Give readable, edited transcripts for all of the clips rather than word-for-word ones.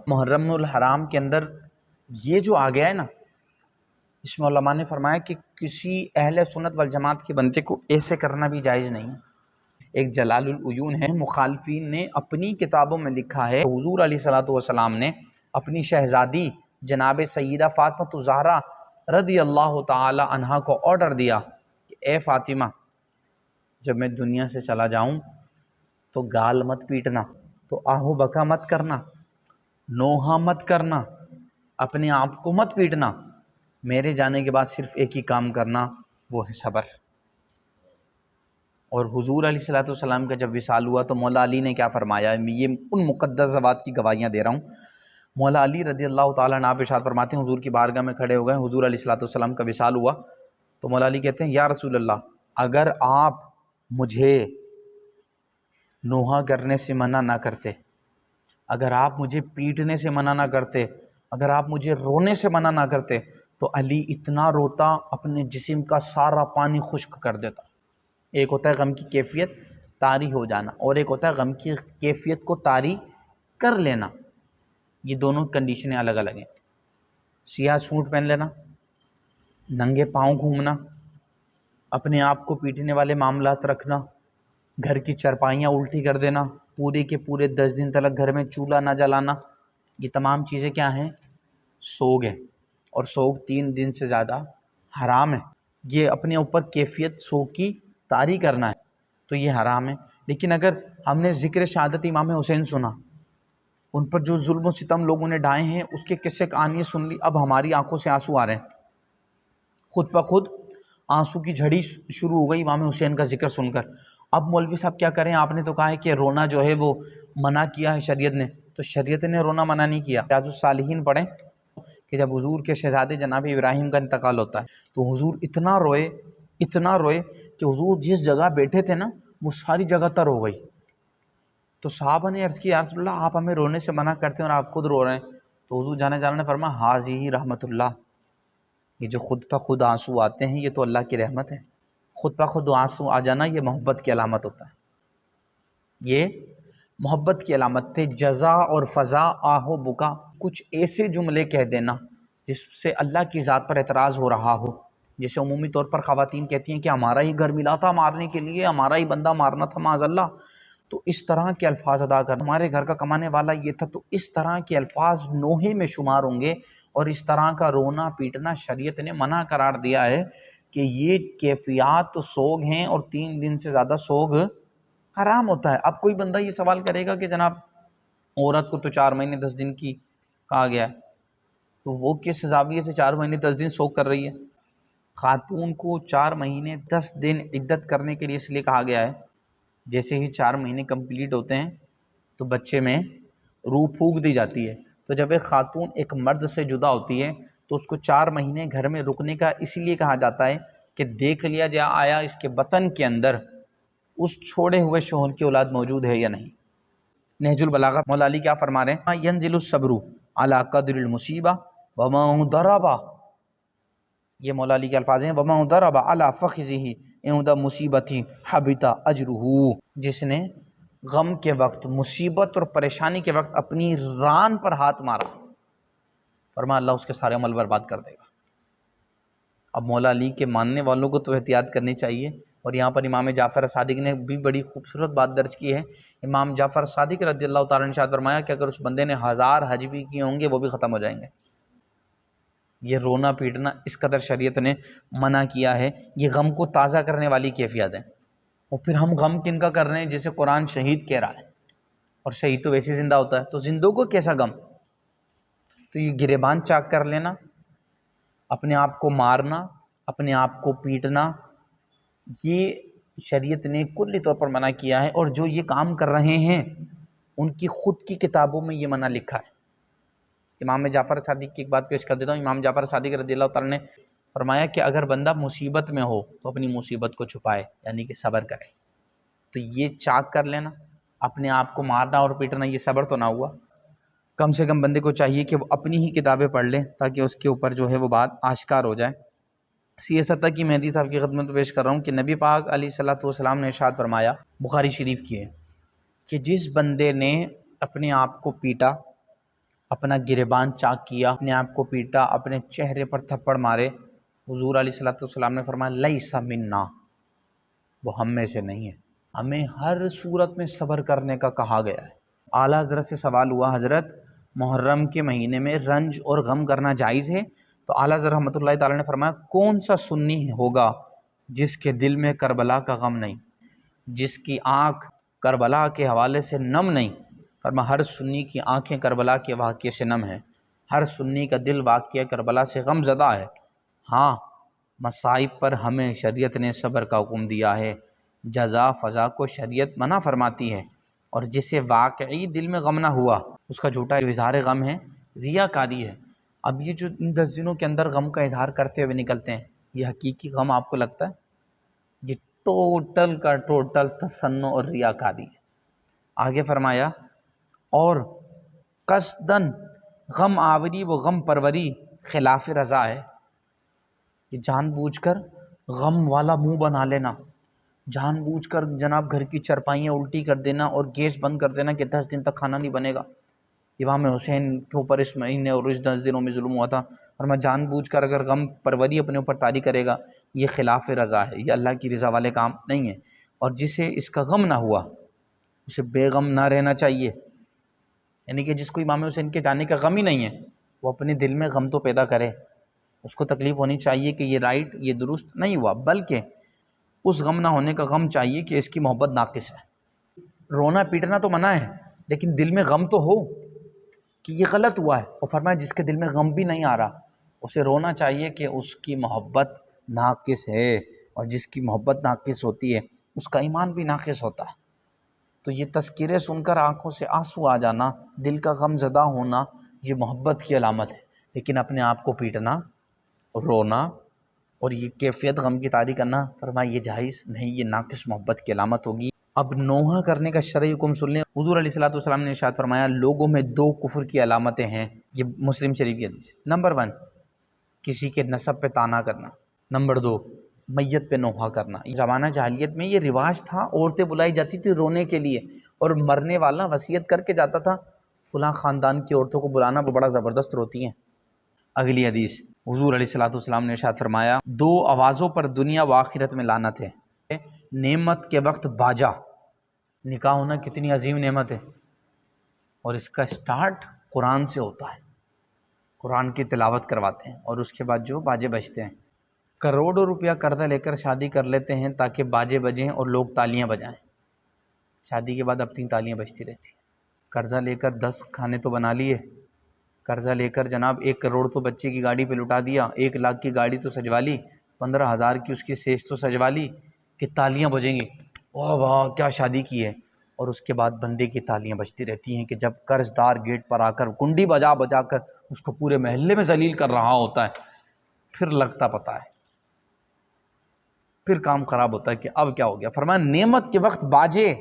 محرم الحرام کے اندر یہ جو آ گیا ہے نا، اس میں علماء نے فرمایا کہ کسی اہل سنت والجماعت کے بندے کو ایسے کرنا بھی جائز نہیں ہے۔ ایک جلال العیون ہے، مخالفین نے اپنی کتابوں میں لکھا ہے، حضور علیہ الصلوۃ والسلام نے اپنی شہزادی جناب سیدہ فاطمہ الزہرا رضی اللہ تعالی عنہا کو آرڈر دیا کہ اے فاطمہ، جب میں دنیا سے چلا جاؤں تو گال مت پیٹنا، تو آہو بکا مت کرنا، نوحہ مت کرنا، اپنے آپ کو مت پیٹنا، میرے جانے کے بعد صرف ایک ہی کام کرنا، وہ ہے صبر۔ اور حضور علیہ الصلوۃ والسلام کا جب وصال ہوا تو مولا علی نے کیا فرمایا، یہ ان مقدس ذوات کی گواہیاں دے رہا ہوں۔ مولا علی رضی اللہ تعالیٰ عنہ ارشاد فرماتے ہیں، حضور کی بارگاہ میں کھڑے ہو گئے، حضور علیہ الصلوۃ والسلام کا وصال ہوا تو مولا علی کہتے ہیں یا رسول اللہ، اگر آپ مجھے نوحہ کرنے سے منع نہ کرتے، اگر آپ مجھے پیٹنے سے منع نہ کرتے، اگر آپ مجھے رونے سے منع نہ کرتے تو علی اتنا روتا اپنے جسم کا سارا پانی خشک کر دیتا۔ ایک ہوتا ہے غم کی کیفیت طاری ہو جانا، اور ایک ہوتا ہے غم کی کیفیت کو طاری کر لینا، یہ دونوں کنڈیشنیں الگ الگ ہیں۔ سیاہ سوٹ پہن لینا، ننگے پاؤں گھومنا، اپنے آپ کو پیٹنے والے معاملات رکھنا، گھر کی چرپائیاں الٹی کر دینا، پورے کے پورے 10 دن تک گھر میں چولہا نہ جلانا، یہ تمام چیزیں کیا ہیں؟ سوگ ہے، اور سوگ 3 دن سے زیادہ حرام ہے۔ یہ اپنے اوپر کیفیت سوگ کی طاری کرنا ہے تو یہ حرام ہے۔ لیکن اگر ہم نے ذکر شہادت امام حسین سنا، ان پر جو ظلم و ستم لوگوں نے ڈھائے ہیں اس کے قصے کہانیاں سن لی، اب ہماری آنکھوں سے آنسو آ رہے ہیں، خود بخود آنسو کی جھڑی شروع ہو گئی امام حسین کا ذکر سن کر۔ اب مولوی صاحب کیا کریں؟ آپ نے تو کہا ہے کہ رونا جو ہے وہ منع کیا ہے شریعت نے، تو شریعت نے رونا منع نہیں کیا۔ ریاض الصالحین پڑھیں کہ جب حضور کے شہزادے جناب ابراہیم کا انتقال ہوتا ہے تو حضور اتنا روئے کہ حضور جس جگہ بیٹھے تھے نا وہ ساری جگہ تر ہو گئی۔ تو صحابہ نے عرض کی یا رسول اللہ، آپ ہمیں رونے سے منع کرتے ہیں اور آپ خود رو رہے ہیں۔ تو حضور جانے جانے نے فرمایا حاذی رحمت اللہ، یہ جو خود بخود آنسو آتے ہیں یہ تو اللہ کی رحمت ہے۔ خود بخود آنسو آ جانا یہ محبت کی علامت ہوتا ہے، یہ محبت کی علامت تھے۔ جزا اور فضا، آہ و بکا، کچھ ایسے جملے کہہ دینا جس سے اللہ کی ذات پر اعتراض ہو رہا ہو، جیسے عمومی طور پر خواتین کہتی ہیں کہ ہمارا ہی گھر ملا تھا مارنے کے لیے، ہمارا ہی بندہ مارنا تھا معاذ اللہ، تو اس طرح کے الفاظ ادا کر، ہمارے گھر کا کمانے والا یہ تھا، تو اس طرح کے الفاظ نوحے میں شمار ہوں گے، اور اس طرح کا رونا پیٹنا شریعت نے منع قرار دیا ہے کہ یہ کیفیات سوگ ہیں، اور 3 دن سے زیادہ سوگ حرام ہوتا ہے۔ اب کوئی بندہ یہ سوال کرے گا کہ جناب عورت کو تو 4 مہینے 10 دن کی کہا گیا ہے، تو وہ کس زاویے سے 4 مہینے 10 دن سوگ کر رہی ہے؟ خاتون کو 4 مہینے 10 دن عدت کرنے کے لیے اس لیے کہا گیا ہے، جیسے ہی 4 مہینے کمپلیٹ ہوتے ہیں تو بچے میں روح پھونک دی جاتی ہے۔ تو جب ایک خاتون ایک مرد سے جدا ہوتی ہے تو اس کو 4 مہینے گھر میں رکنے کا اس لیے کہا جاتا ہے کہ دیکھ لیا جا آیا اس کے بطن کے اندر اس چھوڑے ہوئے شوہر کی اولاد موجود ہے یا نہیں۔ نہج البلاغہ مولا علی کیا فرما رہے ہیں؟ ینزل الصبر علی قدر المصیبہ وما ضرب، یہ مولا علی کے الفاظ ہیں، وما ضرب علی فخذہ عند مصیبت حبط اجرہ، جس نے غم کے وقت، مصیبت اور پریشانی کے وقت اپنی ران پر ہاتھ مارا، فرمایا اللہ اس کے سارے عمل برباد کر دے گا۔ اب مولا علی کے ماننے والوں کو تو احتیاط کرنی چاہیے، اور یہاں پر امام جعفر صادق نے بھی بڑی خوبصورت بات درج کی ہے۔ امام جعفر صادق رضی اللہ تعالیٰ نے ارشاد فرمایا کہ اگر اس بندے نے 1000 حج بھی کیے ہوں گے وہ بھی ختم ہو جائیں گے۔ یہ رونا پیٹنا اس قدر شریعت نے منع کیا ہے، یہ غم کو تازہ کرنے والی کیفیت ہے۔ اور پھر ہم غم کن کا کر رہے ہیں؟ جیسے قرآن شہید کہہ رہا ہے، اور شہید تو ویسے زندہ ہوتا ہے، تو زندوں کو کیسا غم؟ تو یہ گریبان چاک کر لینا، اپنے آپ کو مارنا، اپنے آپ کو پیٹنا، یہ شریعت نے کلی طور پر منع کیا ہے، اور جو یہ کام کر رہے ہیں ان کی خود کی کتابوں میں یہ منع لکھا ہے۔ امام جعفر صادق کی ایک بات پیش کر دیتا ہوں۔ امام جعفر صادق رضی اللہ تعالیٰ نے فرمایا کہ اگر بندہ مصیبت میں ہو تو اپنی مصیبت کو چھپائے، یعنی کہ صبر کرے۔ تو یہ چاک کر لینا، اپنے آپ کو مارنا اور پیٹنا، یہ صبر تو نہ ہوا۔ کم سے کم بندے کو چاہیے کہ وہ اپنی ہی کتابیں پڑھ لے تاکہ اس کے اوپر جو ہے وہ بات آشکار ہو جائے۔ سیاست کی مہدی صاحب کی خدمت میں پیش کر رہا ہوں کہ نبی پاک علیہ الصلوۃ والسلام نے ارشاد فرمایا، بخاری شریف کی ہے، کہ جس بندے نے اپنے آپ کو پیٹا، اپنا گریبان چاک کیا، اپنے آپ کو پیٹا، اپنے چہرے پر تھپڑ مارے۔ حضور علیہ الصلوۃ والسلام نے فرمایا لیس منا، وہ ہم میں سے نہیں ہے، ہمیں ہر صورت میں صبر کرنے کا کہا گیا ہے۔ اعلیٰ حضرت سے سوال ہوا، حضرت محرم کے مہینے میں رنج اور غم کرنا جائز ہے؟ تو اعلیٰ حضرت رحمۃ اللہ تعالی نے فرمایا کون سا سنی ہوگا جس کے دل میں کربلا کا غم نہیں، جس کی آنکھ کربلا کے حوالے سے نم نہیں؟ فرمایا ہر سنی کی آنکھیں کربلا کے واقعے سے نم ہیں، ہر سنی کا دل واقعہ کربلا سے غم زدہ ہے۔ ہاں، مصائب پر ہمیں شریعت نے صبر کا حکم دیا ہے، جزا فضا کو شریعت منع فرماتی ہے، اور جسے واقعی دل میں غم نہ ہوا اس کا جھوٹا اظہار غم ہے، ریاکاری ہے۔ اب یہ جو ان 10 دنوں کے اندر غم کا اظہار کرتے ہوئے نکلتے ہیں، یہ حقیقی غم آپ کو لگتا ہے؟ یہ ٹوٹل کا ٹوٹل تصنع اور ریاکاری ہے۔ آگے فرمایا اور قصدن غم آوری و غم پروری خلاف رضا ہے، یہ جان بوجھ کر غم والا منہ بنا لینا، جان بوجھ کر جناب گھر کی چرپائیاں الٹی کر دینا اور گیس بند کر دینا کہ 10 دن تک کھانا نہیں بنے گا۔ امام حسین کے اوپر اس مہینے اور اس 10 دنوں میں ظلم ہوا تھا، اور میں جان بوجھ کر اگر غم پروری اپنے اوپر طاری کرے گا، یہ خلاف رضا ہے، یہ اللہ کی رضا والے کام نہیں ہے۔ اور جسے اس کا غم نہ ہوا اسے بے غم نہ رہنا چاہیے، یعنی کہ جس کو امام حسین کے جانے کا غم ہی نہیں ہے وہ اپنے دل میں غم تو پیدا کرے، اس کو تکلیف ہونی چاہیے کہ یہ رائٹ، یہ درست نہیں ہوا، بلکہ اس غم نہ ہونے کا غم چاہیے کہ اس کی محبت ناقص ہے۔ رونا پیٹنا تو منع ہے، لیکن دل میں غم تو ہو کہ یہ غلط ہوا ہے۔ اور فرمایا جس کے دل میں غم بھی نہیں آ رہا اسے رونا چاہیے کہ اس کی محبت ناقص ہے، اور جس کی محبت ناقص ہوتی ہے اس کا ایمان بھی ناقص ہوتا ہے۔ تو یہ تذکرے سن کر آنکھوں سے آنسو آ جانا، دل کا غم زدہ ہونا، یہ محبت کی علامت ہے، لیکن اپنے آپ کو پیٹنا، رونا اور یہ کیفیت غم کی طاری کرنا، فرمایا یہ جائز نہیں، یہ ناقص محبت کی علامت ہوگی۔ اب نوحہ کرنے کا شرعی حکم سن لیں۔ حضور علیہ الصلوۃ والسلام نے ارشاد فرمایا لوگوں میں 2 کفر کی علامتیں ہیں، یہ مسلم شریف کی حدیث۔ نمبر 1 کسی کے نسب پہ طعنہ کرنا، نمبر 2 میت پہ نوحہ کرنا۔ زمانہ جاہلیت میں یہ رواج تھا، عورتیں بلائی جاتی تھی رونے کے لیے، اور مرنے والا وصیت کر کے جاتا تھا فلاں خاندان کی عورتوں کو بلانا، وہ بڑا زبردست روتی ہیں۔ اگلی حدیث، حضور علیہ الصلوۃ والسلام نے ارشاد فرمایا 2 آوازوں پر دنیا و آخرت میں لعنت ہے، نعمت کے وقت باجا، نکاح ہونا کتنی عظیم نعمت ہے، اور اس کا سٹارٹ قرآن سے ہوتا ہے، قرآن کی تلاوت کرواتے ہیں اور اس کے بعد جو باجے بجتے ہیں۔ کروڑوں روپیہ قرضہ لے کر شادی کر لیتے ہیں تاکہ باجے بجیں اور لوگ تالیاں بجائیں، شادی کے بعد اپنی تالیاں بجتی رہتی ہیں۔ قرضہ لے کر 10 کھانے تو بنا لیے، قرضہ لے کر جناب 1 کروڑ تو بچے کی گاڑی پہ لٹا دیا، 1 لاکھ کی گاڑی تو سجوا لی، 15,000 کی اس کی سیج تو سجوا لی کہ تالیاں بجیں گی، واہ واہ کیا شادی کی ہے، اور اس کے بعد بندے کی تالیاں بجتی رہتی ہیں کہ جب قرض دار گیٹ پر آ کر کنڈی بجا بجا کر اس کو پورے محلے میں ذلیل کر رہا ہوتا ہے، پھر لگتا پتہ ہے، پھر کام خراب ہوتا ہے کہ اب کیا ہو گیا۔ فرمایا نعمت کے وقت باجے،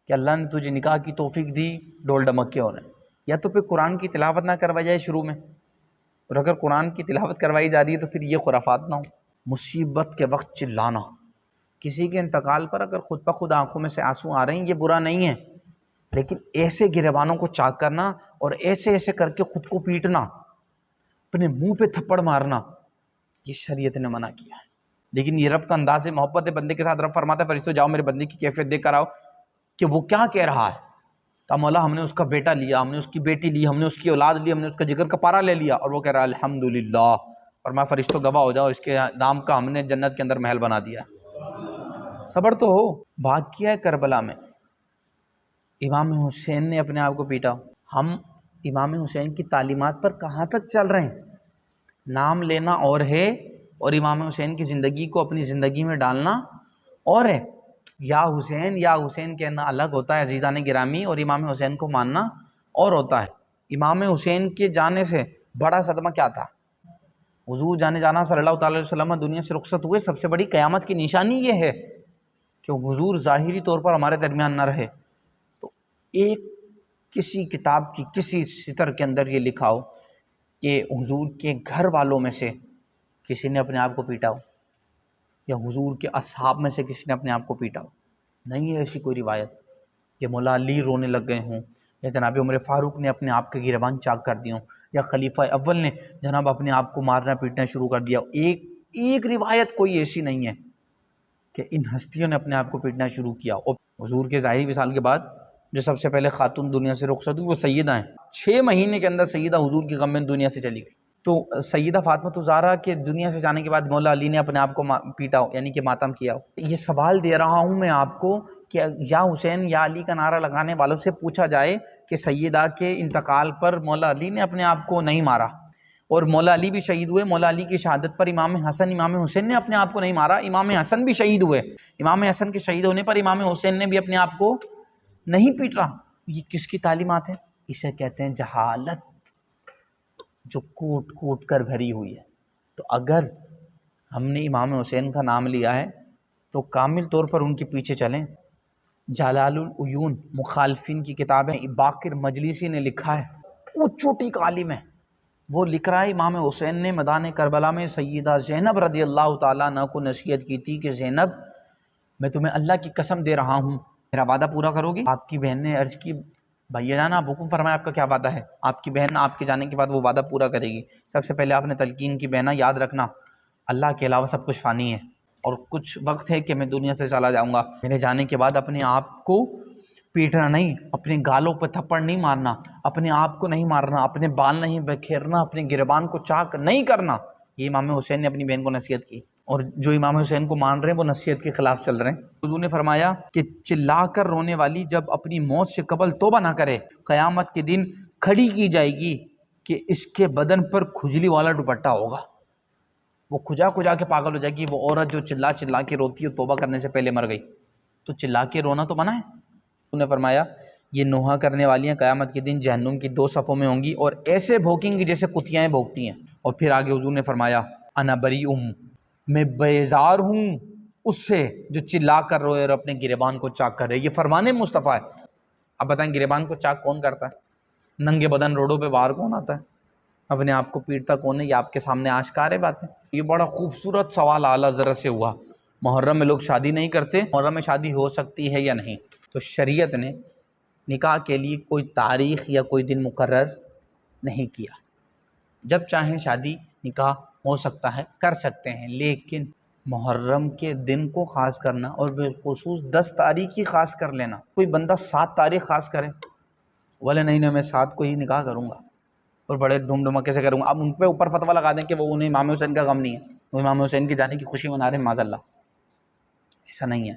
کہ اللہ نے تجھے نکاح کی توفیق دی، ڈول ڈمکے ہو رہے ہیں، یا تو پھر قرآن کی تلاوت نہ کروائی جائے شروع میں، اور اگر قرآن کی تلاوت کروائی جا رہی ہے تو پھر یہ خرافات نہ ہو۔ مصیبت کے وقت چلانا، کسی کے انتقال پر اگر خود بخود آنکھوں میں سے آنسو آ رہے ہیں یہ برا نہیں ہے، لیکن ایسے گریبانوں کو چاک کرنا اور ایسے ایسے کر کے خود کو پیٹنا، اپنے منہ پہ تھپڑ مارنا، یہ شریعت نے منع کیا ہے۔ لیکن یہ رب کا انداز محبت ہے بندے کے ساتھ، رب فرماتا ہے فرشتوں جاؤ میرے بندے کی کیفیت دیکھ کر آؤ کہ وہ کیا کہہ رہا ہے۔ تو مولا ہم نے اس کا بیٹا لیا، ہم نے اس کی بیٹی لی، ہم نے اس کی اولاد لی، ہم نے اس کا جگر کا پارا لے لیا، اور وہ کہہ رہا ہے الحمدللہ، اور میں فرشتوں گواہ ہو جاؤ اس کے نام کا ہم نے جنت کے اندر محل بنا دیا۔ صبر تو ہو۔ بات کیا ہے کربلا میں امام حسین نے اپنے آپ کو پیٹا، ہم امام حسین کی تعلیمات پر کہاں تک چل رہے ہیں؟ نام لینا اور ہے، اور امام حسین کی زندگی کو اپنی زندگی میں ڈالنا اور ہے۔ یا حسین کہنا الگ ہوتا ہے عزیزان گرامی، اور امام حسین کو ماننا اور ہوتا ہے۔ امام حسین کے جانے سے بڑا صدمہ کیا تھا؟ حضور جانے جانا صلی اللہ تعالی علیہ وسلم دنیا سے رخصت ہوئے، سب سے بڑی قیامت کی نشانی یہ ہے کہ حضور ظاہری طور پر ہمارے درمیان نہ رہے۔ تو ایک کسی کتاب کی کسی سطر کے اندر یہ لکھا ہو کہ حضور کے گھر والوں میں سے کسی نے اپنے آپ کو پیٹا ہو، یا حضور کے اصحاب میں سے کسی نے اپنے آپ کو پیٹا ہو، نہیں ہے ایسی کوئی روایت کہ مولا علی رونے لگ گئے ہوں، یا جناب عمر فاروق نے اپنے آپ کے گریبان چاک کر دی ہوں، یا خلیفہ اول نے جناب اپنے آپ کو مارنا پیٹنا شروع کر دیا. ایک روایت کوئی ایسی نہیں ہے کہ ان ہستیوں نے اپنے آپ کو پیٹنا شروع کیا. اور حضور کے ظاہری وصال کے بعد جو سب سے پہلے خاتون دنیا سے رخصت ہوئی وہ سیدہ ہیں. 6 مہینے کے اندر سیدہ حضور کی غم میں دنیا سے چلی گئی. تو سیدہ فاطمہ الزہرا کے دنیا سے جانے کے بعد مولا علی نے اپنے آپ کو پیٹا ہو، یعنی کہ ماتم کیا ہو. یہ سوال دے رہا ہوں میں آپ کو کہ یا حسین یا علی کا نعرہ لگانے والوں سے پوچھا جائے کہ سیدہ کے انتقال پر مولا علی نے اپنے آپ کو نہیں مارا، اور مولا علی بھی شہید ہوئے. مولا علی کی شہادت پر امام حسن امام حسین نے اپنے آپ کو نہیں مارا، امام حسن بھی شہید ہوئے. امام حسن کے شہید ہونے پر امام حسین نے بھی اپنے آپ کو نہیں پیٹا. یہ کس کی تعلیمات ہیں؟ اسے کہتے ہیں جہالت جو کوٹ کوٹ کر بھری ہوئی ہے. تو اگر ہم نے امام حسین کا نام لیا ہے تو کامل طور پر ان کے پیچھے چلیں. جلال العیون مخالفین کی کتاب ہے، باقر مجلسی نے لکھا ہے، وہ چھوٹی کا عالم ہے. وہ لکھ رہا ہے امام حسین نے میدان کربلا میں سیدہ زینب رضی اللہ تعالیٰ عنہ کو نصیحت کی تھی کہ زینب میں تمہیں اللہ کی قسم دے رہا ہوں میرا وعدہ پورا کرو گی؟ آپ کی بہن نے عرض کی بھیا جانا آپ حکم فرمائے، آپ کا کیا وعدہ ہے؟ آپ کی بہن آپ کے جانے کے بعد وہ وعدہ پورا کرے گی. سب سے پہلے آپ نے تلقین کی بہنا یاد رکھنا اللہ کے علاوہ سب کچھ فانی ہے اور کچھ وقت ہے کہ میں دنیا سے چلا جاؤں گا. میرے جانے کے بعد اپنے آپ کو پیٹنا نہیں، اپنے گالوں پہ تھپڑ نہیں مارنا، اپنے آپ کو نہیں مارنا، اپنے بال نہیں بکھیرنا، اپنے گریبان کو چاک نہیں کرنا. یہ امام حسین نے اپنی بہن کو نصیحت کی، اور جو امام حسین کو مان رہے ہیں وہ نصیحت کے خلاف چل رہے ہیں. حضور نے فرمایا کہ چلا کر رونے والی جب اپنی موت سے قبل توبہ نہ کرے، قیامت کے دن کھڑی کی جائے گی کہ اس کے بدن پر کھجلی والا دوپٹہ ہوگا. وہ کھجا کھجا کے پاگل ہو جائے گی. وہ عورت جو چلا چلا کے روتی ہے توبہ کرنے سے پہلے مر گئی، تو چلا کے رونا تو منع ہے. انہوں نے فرمایا یہ نوحہ کرنے والیاں قیامت کے دن جہنم کی 2 صفوں میں ہوں گی اور ایسے بھوکیں گی جیسے کتیاں بھوکتی ہیں. اور پھر آگے حضور نے فرمایا انا بریئم میں بیزار ہوں اس سے جو چلا کر روئے اور اپنے گریبان کو چاک کرے. یہ فرمان مصطفیٰ ہے. اب بتائیں گریبان کو چاک کون کرتا ہے؟ ننگے بدن روڈوں پہ باہر کون آتا ہے؟ اپنے آپ کو پیٹتا کون ہے؟ یہ آپ کے سامنے آشکار ہے باتیں. یہ بڑا خوبصورت سوال اعلیٰ حضرت سے ہوا. محرم میں لوگ شادی نہیں کرتے، محرم میں شادی ہو سکتی ہے یا نہیں؟ تو شریعت نے نکاح کے لیے کوئی تاریخ یا کوئی دن مقرر نہیں کیا. جب چاہیں شادی نکاح ہو سکتا ہے، کر سکتے ہیں، لیکن محرم کے دن کو خاص کرنا اور بالخصوص 10 تاریخ ہی خاص کر لینا. کوئی بندہ 7 تاریخ خاص کرے، بولے نہیں میں 7 کو ہی نکاح کروں گا اور بڑے دھوم دھماکے سے کروں گا. اب ان پہ اوپر فتویٰ لگا دیں کہ وہ انہیں امام حسین کا غم نہیں ہے، وہ امام حسین کی جانے کی خوشی منا رہے ہیں، معاذ اللہ. ایسا نہیں ہے.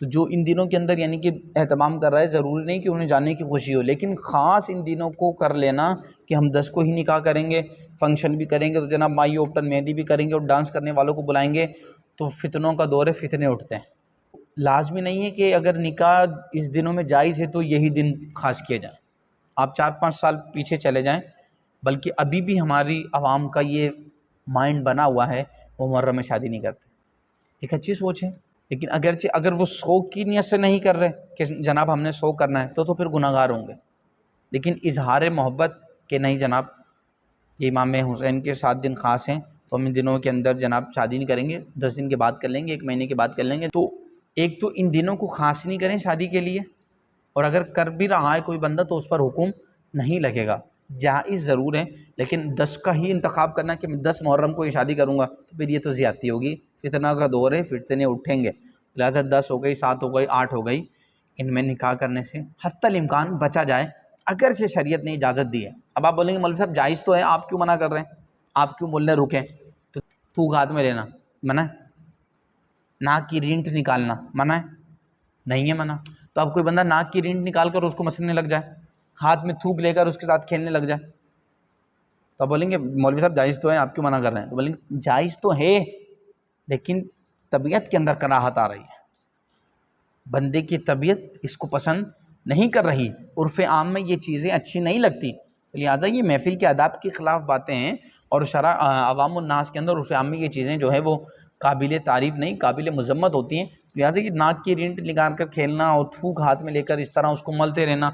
تو جو ان دنوں کے اندر یعنی کہ اہتمام کر رہا ہے، ضروری نہیں کہ انہیں جانے کی خوشی ہو، لیکن خاص ان دنوں کو کر لینا کہ ہم 10 کو ہی نکاح کریں گے، فنکشن بھی کریں گے، تو جناب مائی اوپٹن مہندی بھی کریں گے اور ڈانس کرنے والوں کو بلائیں گے. تو فتنوں کا دور ہے، فتنے اٹھتے ہیں. لازمی نہیں ہے کہ اگر نکاح اس دنوں میں جائز ہے تو یہی دن خاص کیے جائیں. آپ 4-5 سال پیچھے چلے جائیں، بلکہ ابھی بھی ہماری عوام کا یہ مائنڈ بنا ہوا ہے وہ محرم میں شادی نہیں کرتے. ایک اچھی سوچ ہے، لیکن اگر وہ شوق کی نیت سے نہیں کر رہے کہ جناب ہم نے شوق کرنا ہے تو پھر گناہ گار ہوں گے. لیکن اظہار محبت کہ نہیں جناب یہ امام حسین کے 7 دن خاص ہیں تو ہم ان دنوں کے اندر جناب شادی نہیں کریں گے، 10 دن کے بعد کر لیں گے، 1 مہینے کے بعد کر لیں گے. تو ایک تو ان دنوں کو خاص نہیں کریں شادی کے لیے، اور اگر کر بھی رہا ہے کوئی بندہ تو اس پر حکم نہیں لگے گا. جائز ضرور ہے، لیکن 10 کا ہی انتخاب کرنا کہ میں 10 محرم کو یہ شادی کروں گا تو پھر یہ تو زیادتی ہوگی. فتنہ کا دور ہے، فتنے اٹھیں گے. لہٰذا 10 ہو گئی، 7 ہو گئی، 8 ہو گئی، ان میں نکاح کرنے سے حتی الامکان بچا جائے، اگرچہ شریعت نے اجازت دی ہے. اب آپ بولیں گے مولوی صاحب جائز تو ہے، آپ کیوں منع کر رہے ہیں؟ آپ کیوں بولنے رکیں؟ تو تھوک ہاتھ میں لینا منع ہے؟ ناک کی رینٹ نکالنا منع ہے؟ نہیں ہے منع. تو اب کوئی بندہ ناک کی رینٹ نکال کر اس کو مسلنے لگ جائے، ہاتھ میں تھوک لے کر اس کے ساتھ کھیلنے لگ جائے، تو آپ بولیں گے مولوی صاحب جائز تو ہے، آپ کیوں منع کر رہے ہیں؟ تو بولیں گے جائز تو ہے لیکن طبیعت کے اندر کراہت آ رہی ہے، بندے کی طبیعت اس کو پسند نہیں کر رہی، عرف عام میں یہ چیزیں اچھی نہیں لگتی. لہٰذا یہ محفل کے آداب کے خلاف باتیں ہیں، اور شرع عوام الناس کے اندر عرف عام میں یہ چیزیں جو ہے وہ قابل تعریف نہیں، قابل مذمت ہوتی ہیں. لہٰذا یہ ناک کی رینٹ نکال کر کھیلنا اور تھوک ہاتھ میں لے کر اس طرح اس کو ملتے رہنا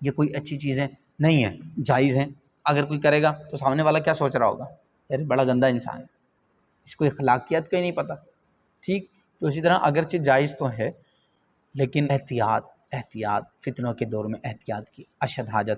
یہ کوئی اچھی چیزیں نہیں ہیں، جائز ہیں. اگر کوئی کرے گا تو سامنے والا کیا سوچ رہا ہوگا؟ یار بڑا گندا انسان ہے، اس کو اخلاقیات کا ہی نہیں پتہ. ٹھیک. تو اسی طرح اگرچہ جائز تو ہے لیکن احتیاط احتیاط، فتنوں کے دور میں احتیاط کی اشد حاجت ہے۔